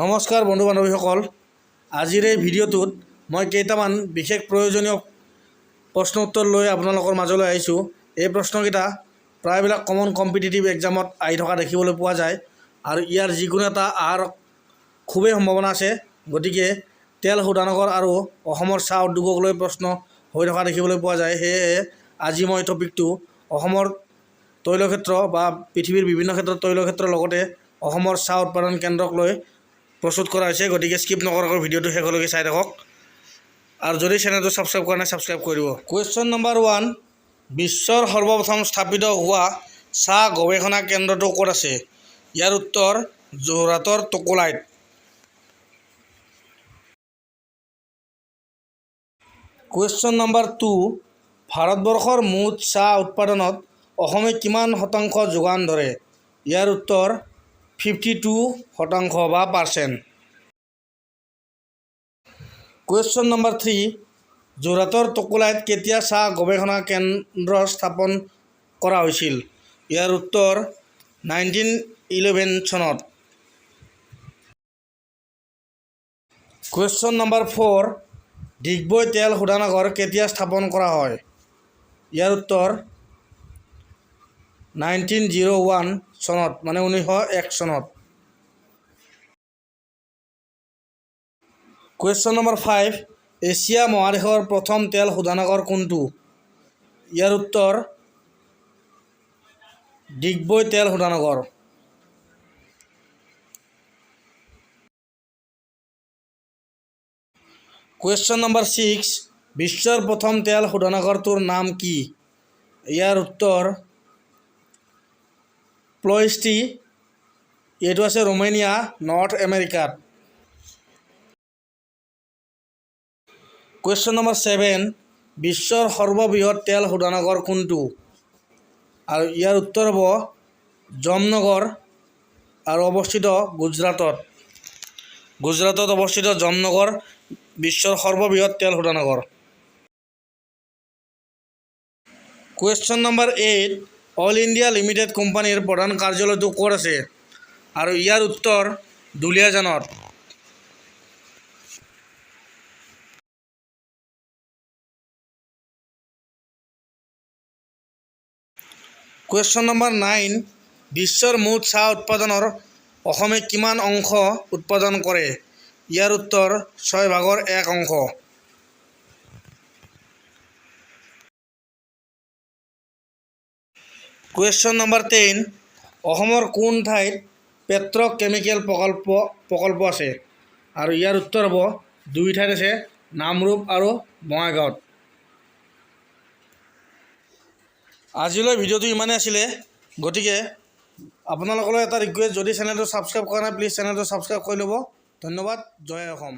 নমস্কাৰ বন্ধু বান্ধৱীসকল, আজিৰ এই ভিডিঅ'টোত মই কেইটামান বিশেষ প্ৰয়োজনীয় প্ৰশ্ন উত্তৰ লৈ আপোনালোকৰ মাজলৈ আহিছোঁ। এই প্ৰশ্নকেইটা প্ৰায়বিলাক কমন কম্পিটিটিভ এক্সামত আহি থকা দেখিবলৈ পোৱা যায় আৰু ইয়াৰ যিকোনো এটা অহাৰ খুবেই সম্ভাৱনা আছে। গতিকে তেল শোধনাগাৰ আৰু অসমৰ চাহ উদ্যোগক লৈ প্ৰশ্ন হৈ থকা দেখিবলৈ পোৱা যায়। সেয়েহে আজি মই টপিকটো অসমৰ তৈলক্ষেত্ৰ বা পৃথিৱীৰ বিভিন্ন ক্ষেত্ৰত তৈলক্ষেত্ৰৰ লগতে অসমৰ চাহ উৎপাদন কেন্দ্ৰক লৈ প্ৰস্তুত কৰা হৈছে। গতিকে স্কিপ নকৰাকৈ ভিডিঅ'টো শেষলৈকে চাই থাকক আৰু যদি চেনেলটো ছাবস্ক্ৰাইব কৰা নাই ছাবস্ক্ৰাইব কৰি দিব। কুৱেশ্যন নম্বৰ 1, বিশ্বৰ সৰ্বপ্ৰথম স্থাপিত হোৱা চাহ গৱেষণা কেন্দ্ৰটো ক'ত আছে? ইয়াৰ উত্তৰ যোৰহাটৰ টকোলাইত। কুৱেশ্যন নম্বৰ 2, ভাৰতবৰ্ষৰ মুঠ চাহ উৎপাদনত অসমে কিমান শতাংশ যোগান ধৰে? ইয়াৰ উত্তৰ 52% বা %। কুৱেশ্যন নম্বৰ 3, যোৰহাটৰ টকোলাইত কেতিয়া চাহ গৱেষণা কেন্দ্ৰ স্থাপন কৰা হৈছিল? ইয়াৰ উত্তৰ 1911 চনত। কুৱেশ্যন নম্বৰ 4, ডিগবৈ তেল শোধনাগাৰ কেতিয়া স্থাপন কৰা হয়? ইয়াৰ উত্তৰ 1901 চনত, মানে 1901 চনত। কুৱেশ্যন নম্বৰ 5, এছিয়া মহাদেশৰ প্ৰথম তেল শোধনাগাৰ কোনটো? ইয়াৰ উত্তৰ ডিগবৈ তেল শোধনাগাৰ। কুৱেশ্যন নম্বৰ 6, বিশ্বৰ প্ৰথম তেল শোধনাগাৰটোৰ নাম কি? ইয়াৰ উত্তৰ প্লয়েষ্টি। এইটো আছে ৰোমেনিয়া, নৰ্থ আমেৰিকাত। কুৱেশ্যন নম্বৰ 7, বিশ্বৰ সৰ্ববৃহৎ তেল শোধনাগাৰ কোনটো? আৰু ইয়াৰ উত্তৰ হ'ব জামনগৰ আৰু অৱস্থিত গুজৰাটত। গুজৰাটত অৱস্থিত জামনগৰ বিশ্বৰ সৰ্ববৃহৎ তেল শোধনাগাৰ। Question number 8, all India limited কোম্পানীৰ প্ৰধান কাৰ্যালয়টো ক'ত আছে? আৰু ইয়াৰ উত্তৰ দুলিয়াজানত। কুৱেশ্যন নম্বৰ 9, বিশ্বৰ মুঠ চাহ উৎপাদনৰ অসমে কিমান অংশ উৎপাদন কৰে? ইয়াৰ উত্তৰ 1/6। কুৱেশ্যন নম্বৰ 10, অসমৰ কোন ঠাইত পেট্ৰ'কেমিকেল প্ৰকল্প আছে? আৰু ইয়াৰ উত্তৰ হ'ব 2 ঠাইত আছে, নামৰূপ আৰু বঙাইগাঁৱত। আজিলৈ ভিডিঅ'টো ইমানেই আছিলে। গতিকে আপোনালোকলৈ এটা ৰিকুৱেষ্ট, যদি চেনেলটো ছাবস্ক্ৰাইব কৰা নাই প্লিজ চেনেলটো ছাবস্ক্ৰাইব কৰি ল'ব। ধন্যবাদ। জয় অসম।